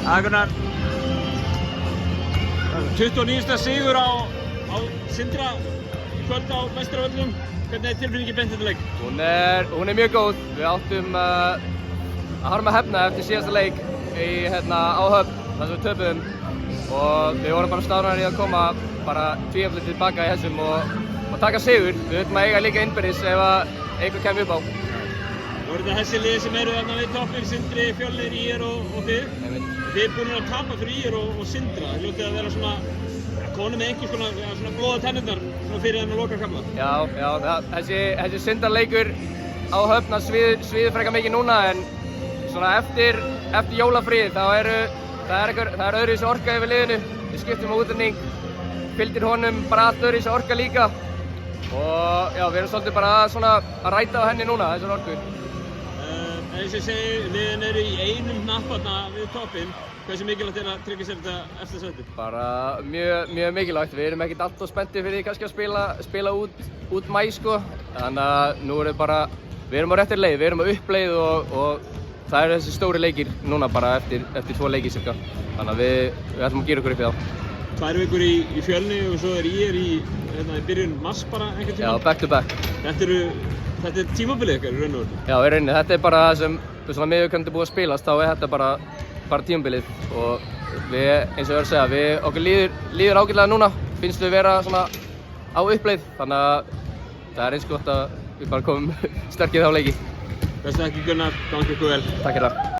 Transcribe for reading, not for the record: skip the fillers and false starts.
Gunnar. 29. sigur á Sindra í kvöld á Meistaravöllum. Hvernig er tilfinningin beint þetta leik? Hún er mjög góð. Við áttum að harma hefna eftir síðasta leik á Höfn þar sem við töpuðum og við vorum bara stárnar í að koma bara tvíhjafnlega tilbaka í þessum og taka sigur. Við veitum að eiga líka innbyrðis ef einhver kemur upp á. Voru þetta þessi lið sem eru þarna við toppinn, Sindri, Fjölnir, IR og þið? Þið er búin að tapa fyrir IR og Sindra. Það hljótið að vera svona konum með einhvers konar svona blóða tennurnar svona fyrir þennan lokakafla. Já, þessi Sindra leikur á Höfn að sviði frekar mikið núna en svona eftir jólafríð það er öðruvísi orka yfir liðinu. Við skiptum á útlending, fylgir honum bara allt öðruvísi orka líka og já, við erum svolítið bara að ræta á henni núna, þessar orku. Eins og ég segi, liðin eru í einum hnapp þarna við toppinn. Hversu mikilvægt er að tryggja sér þetta eftir sæti? Bara mjög mikilvægt. Við erum ekkert alltof spenntir fyrir því kannski að spila út maí sko. Þannig að nú við erum á réttir leið, við erum á uppleið og það eru þessi stóri leikir núna bara eftir 2 leiki cirka. Þannig að við ætlum að gera okkur upp í þá. 2 vikur í Fjölni og svo er IR í byrjun mars bara einhvern tímann? Já, back to back. Þetta er tímabilið ykkar í raun og veru? Já, í rauninni. Þetta er bara það sem miðvikundin er búið að spilast, þá er þetta bara tímabilið og við, eins og ég var að segja, okkur líður ágætlega núna, finnst við vera svona á uppleið, þannig að það er eins gott að við bara komum sterkir þá leiki. Bestu þakkir Gunnar, gangi ykkur vel. Takk fyrir það.